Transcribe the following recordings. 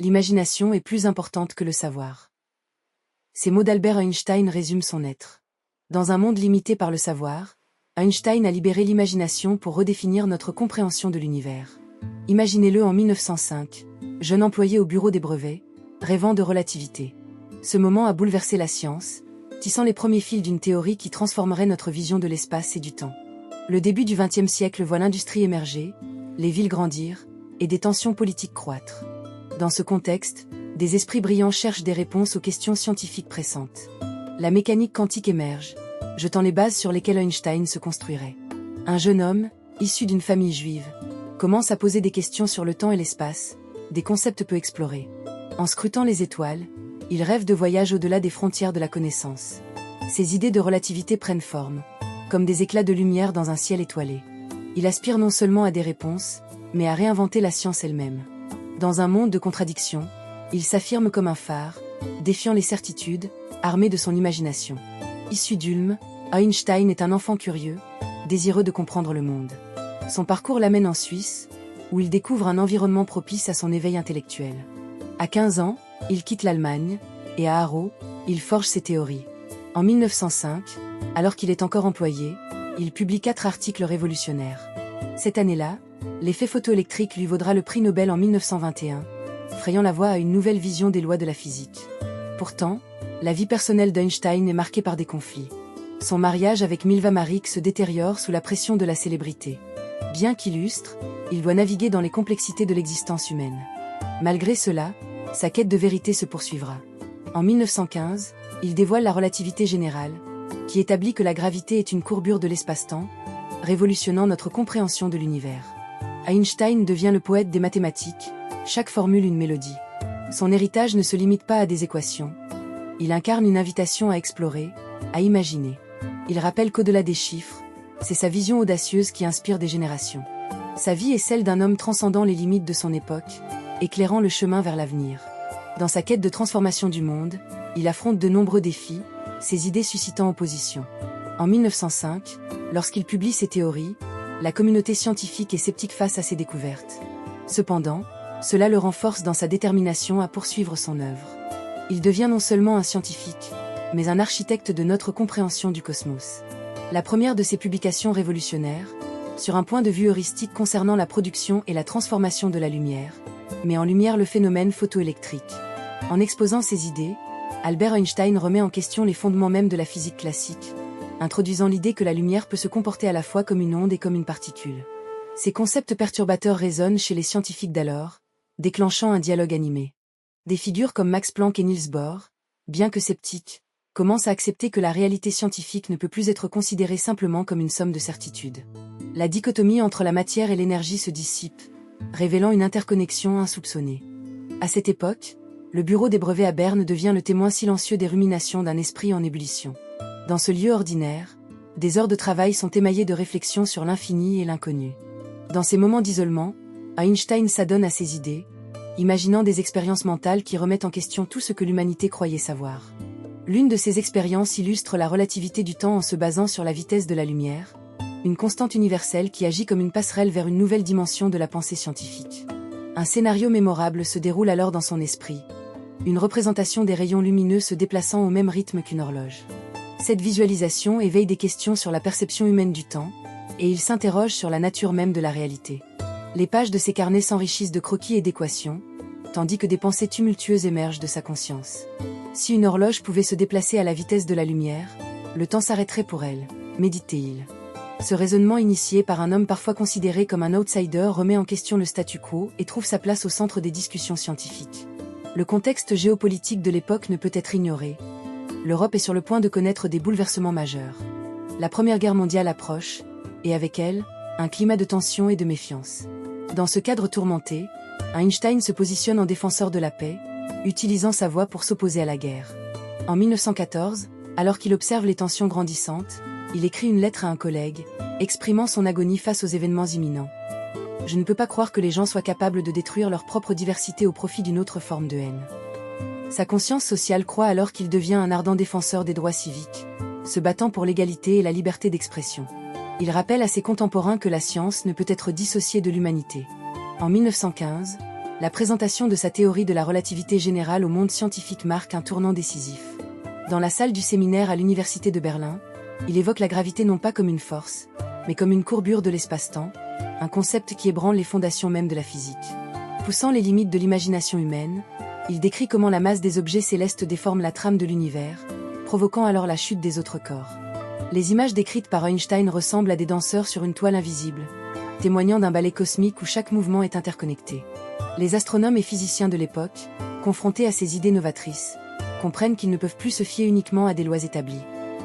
l'imagination est plus importante que le savoir. Ces mots d'Albert Einstein résument son être. Dans un monde limité par le savoir, Einstein a libéré l'imagination pour redéfinir notre compréhension de l'univers. Imaginez-le en 1905, jeune employé au bureau des brevets, rêvant de relativité. Ce moment a bouleversé la science, tissant les premiers fils d'une théorie qui transformerait notre vision de l'espace et du temps. Le début du XXe siècle voit l'industrie émerger, les villes grandir, et des tensions politiques croître. Dans ce contexte, des esprits brillants cherchent des réponses aux questions scientifiques pressantes. La mécanique quantique émerge, jetant les bases sur lesquelles Einstein se construirait. Un jeune homme, issu d'une famille juive, commence à poser des questions sur le temps et l'espace, des concepts peu explorés. En scrutant les étoiles, il rêve de voyages au-delà des frontières de la connaissance. Ses idées de relativité prennent forme, comme des éclats de lumière dans un ciel étoilé. Il aspire non seulement à des réponses, mais à réinventer la science elle-même. Dans un monde de contradictions, il s'affirme comme un phare, défiant les certitudes, armé de son imagination. Issu d'Ulm, Einstein est un enfant curieux, désireux de comprendre le monde. Son parcours l'amène en Suisse, où il découvre un environnement propice à son éveil intellectuel. À 15 ans, il quitte l'Allemagne, et à Arrow, il forge ses théories. En 1905, alors qu'il est encore employé, il publie 4 articles révolutionnaires. Cette année-là, l'effet photoélectrique lui vaudra le prix Nobel en 1921, frayant la voie à une nouvelle vision des lois de la physique. Pourtant, la vie personnelle d'Einstein est marquée par des conflits. Son mariage avec Milva Maric se détériore sous la pression de la célébrité. Bien qu'illustre, il doit naviguer dans les complexités de l'existence humaine. Malgré cela, sa quête de vérité se poursuivra. En 1915, il dévoile la relativité générale, qui établit que la gravité est une courbure de l'espace-temps, révolutionnant notre compréhension de l'univers. Einstein devient le poète des mathématiques, chaque formule une mélodie. Son héritage ne se limite pas à des équations. Il incarne une invitation à explorer, à imaginer. Il rappelle qu'au-delà des chiffres, c'est sa vision audacieuse qui inspire des générations. Sa vie est celle d'un homme transcendant les limites de son époque, éclairant le chemin vers l'avenir. Dans sa quête de transformation du monde, il affronte de nombreux défis, ses idées suscitant opposition. En 1905, lorsqu'il publie ses théories, la communauté scientifique est sceptique face à ses découvertes. Cependant, cela le renforce dans sa détermination à poursuivre son œuvre. Il devient non seulement un scientifique, mais un architecte de notre compréhension du cosmos. La première de ses publications révolutionnaires, sur un point de vue heuristique concernant la production et la transformation de la lumière, met en lumière le phénomène photoélectrique. En exposant ses idées, Albert Einstein remet en question les fondements mêmes de la physique classique, introduisant l'idée que la lumière peut se comporter à la fois comme une onde et comme une particule. Ces concepts perturbateurs résonnent chez les scientifiques d'alors, déclenchant un dialogue animé. Des figures comme Max Planck et Niels Bohr, bien que sceptiques, commencent à accepter que la réalité scientifique ne peut plus être considérée simplement comme une somme de certitudes. La dichotomie entre la matière et l'énergie se dissipe, révélant une interconnexion insoupçonnée. À cette époque, le bureau des brevets à Berne devient le témoin silencieux des ruminations d'un esprit en ébullition. Dans ce lieu ordinaire, des heures de travail sont émaillées de réflexions sur l'infini et l'inconnu. Dans ces moments d'isolement, Einstein s'adonne à ses idées, imaginant des expériences mentales qui remettent en question tout ce que l'humanité croyait savoir. L'une de ces expériences illustre la relativité du temps en se basant sur la vitesse de la lumière, une constante universelle qui agit comme une passerelle vers une nouvelle dimension de la pensée scientifique. Un scénario mémorable se déroule alors dans son esprit, une représentation des rayons lumineux se déplaçant au même rythme qu'une horloge. Cette visualisation éveille des questions sur la perception humaine du temps, et il s'interroge sur la nature même de la réalité. Les pages de ses carnets s'enrichissent de croquis et d'équations, tandis que des pensées tumultueuses émergent de sa conscience. Si une horloge pouvait se déplacer à la vitesse de la lumière, le temps s'arrêterait pour elle, méditait-il. Ce raisonnement initié par un homme parfois considéré comme un outsider remet en question le statu quo et trouve sa place au centre des discussions scientifiques. Le contexte géopolitique de l'époque ne peut être ignoré. L'Europe est sur le point de connaître des bouleversements majeurs. La Première Guerre mondiale approche, et avec elle, un climat de tension et de méfiance. Dans ce cadre tourmenté, Einstein se positionne en défenseur de la paix, utilisant sa voix pour s'opposer à la guerre. En 1914, alors qu'il observe les tensions grandissantes, il écrit une lettre à un collègue, exprimant son agonie face aux événements imminents. « Je ne peux pas croire que les gens soient capables de détruire leur propre diversité au profit d'une autre forme de haine. » Sa conscience sociale croît alors qu'il devient un ardent défenseur des droits civiques, se battant pour l'égalité et la liberté d'expression. Il rappelle à ses contemporains que la science ne peut être dissociée de l'humanité. En 1915, La présentation de sa théorie de la relativité générale au monde scientifique marque un tournant décisif. Dans la salle du séminaire à l'université de Berlin, il évoque la gravité non pas comme une force, mais comme une courbure de l'espace-temps, un concept qui ébranle les fondations mêmes de la physique. Poussant les limites de l'imagination humaine, il décrit comment la masse des objets célestes déforme la trame de l'univers, provoquant alors la chute des autres corps. Les images décrites par Einstein ressemblent à des danseurs sur une toile invisible, témoignant d'un ballet cosmique où chaque mouvement est interconnecté. Les astronomes et physiciens de l'époque, confrontés à ces idées novatrices, comprennent qu'ils ne peuvent plus se fier uniquement à des lois établies.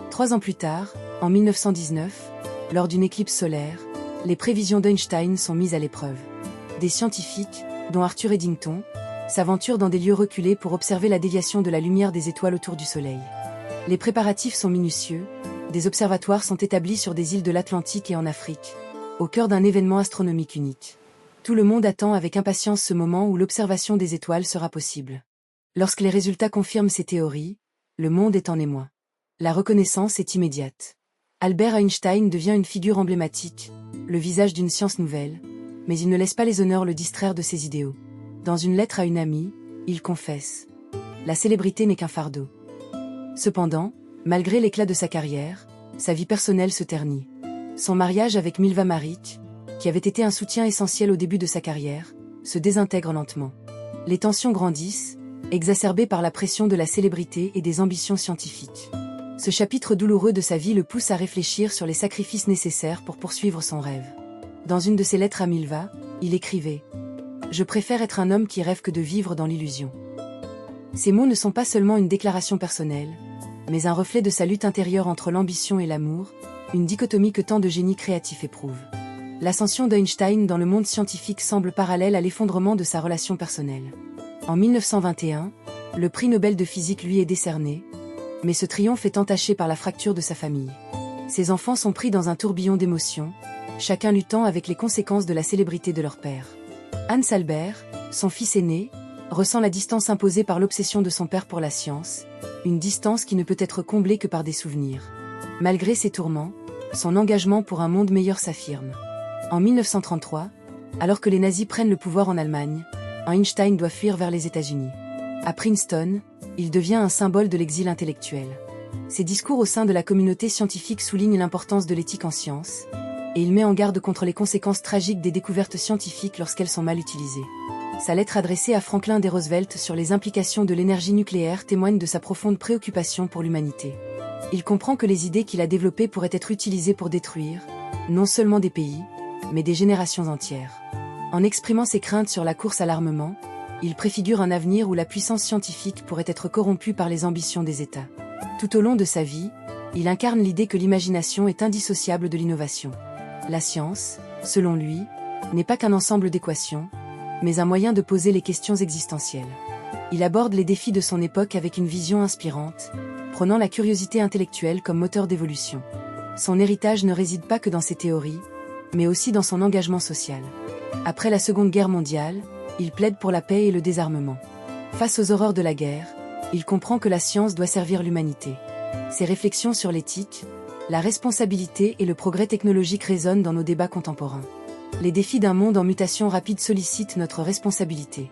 3 ans plus tard, en 1919, lors d'une éclipse solaire, les prévisions d'Einstein sont mises à l'épreuve. Des scientifiques, dont Arthur Eddington, s'aventurent dans des lieux reculés pour observer la déviation de la lumière des étoiles autour du Soleil. Les préparatifs sont minutieux, des observatoires sont établis sur des îles de l'Atlantique et en Afrique, au cœur d'un événement astronomique unique. Tout le monde attend avec impatience ce moment où l'observation des étoiles sera possible. Lorsque les résultats confirment ces théories, le monde est en émoi. La reconnaissance est immédiate. Albert Einstein devient une figure emblématique, le visage d'une science nouvelle, mais il ne laisse pas les honneurs le distraire de ses idéaux. Dans une lettre à une amie, il confesse « La célébrité n'est qu'un fardeau ». Cependant, malgré l'éclat de sa carrière, sa vie personnelle se ternit. Son mariage avec Milva Marić, qui avait été un soutien essentiel au début de sa carrière, se désintègre lentement. Les tensions grandissent, exacerbées par la pression de la célébrité et des ambitions scientifiques. Ce chapitre douloureux de sa vie le pousse à réfléchir sur les sacrifices nécessaires pour poursuivre son rêve. Dans une de ses lettres à Milva, il écrivait « Je préfère être un homme qui rêve que de vivre dans l'illusion ». Ces mots ne sont pas seulement une déclaration personnelle, mais un reflet de sa lutte intérieure entre l'ambition et l'amour, une dichotomie que tant de génies créatifs éprouvent. L'ascension d'Einstein dans le monde scientifique semble parallèle à l'effondrement de sa relation personnelle. En 1921, le prix Nobel de physique lui est décerné, mais ce triomphe est entaché par la fracture de sa famille. Ses enfants sont pris dans un tourbillon d'émotions, chacun luttant avec les conséquences de la célébrité de leur père. Hans Albert, son fils aîné, ressent la distance imposée par l'obsession de son père pour la science, une distance qui ne peut être comblée que par des souvenirs. Malgré ces tourments, son engagement pour un monde meilleur s'affirme. En 1933, alors que les nazis prennent le pouvoir en Allemagne, Einstein doit fuir vers les États-Unis. À Princeton, il devient un symbole de l'exil intellectuel. Ses discours au sein de la communauté scientifique soulignent l'importance de l'éthique en sciences, et il met en garde contre les conséquences tragiques des découvertes scientifiques lorsqu'elles sont mal utilisées. Sa lettre adressée à Franklin D. Roosevelt sur les implications de l'énergie nucléaire témoigne de sa profonde préoccupation pour l'humanité. Il comprend que les idées qu'il a développées pourraient être utilisées pour détruire, non seulement des pays, mais des générations entières. En exprimant ses craintes sur la course à l'armement, il préfigure un avenir où la puissance scientifique pourrait être corrompue par les ambitions des États. Tout au long de sa vie, il incarne l'idée que l'imagination est indissociable de l'innovation. La science, selon lui, n'est pas qu'un ensemble d'équations, mais un moyen de poser les questions existentielles. Il aborde les défis de son époque avec une vision inspirante, prenant la curiosité intellectuelle comme moteur d'évolution. Son héritage ne réside pas que dans ses théories, mais aussi dans son engagement social. Après la Seconde Guerre mondiale, il plaide pour la paix et le désarmement. Face aux horreurs de la guerre, il comprend que la science doit servir l'humanité. Ses réflexions sur l'éthique, la responsabilité et le progrès technologique résonnent dans nos débats contemporains. Les défis d'un monde en mutation rapide sollicitent notre responsabilité.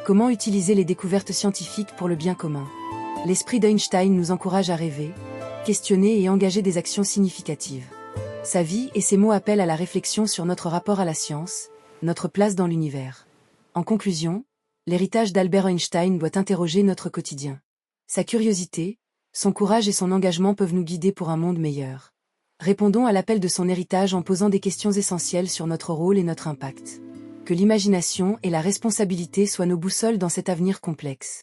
Comment utiliser les découvertes scientifiques pour le bien commun? L'esprit d'Einstein nous encourage à rêver, questionner et engager des actions significatives. Sa vie et ses mots appellent à la réflexion sur notre rapport à la science, notre place dans l'univers. En conclusion, l'héritage d'Albert Einstein doit interroger notre quotidien. Sa curiosité, son courage et son engagement peuvent nous guider pour un monde meilleur. Répondons à l'appel de son héritage en posant des questions essentielles sur notre rôle et notre impact. Que l'imagination et la responsabilité soient nos boussoles dans cet avenir complexe.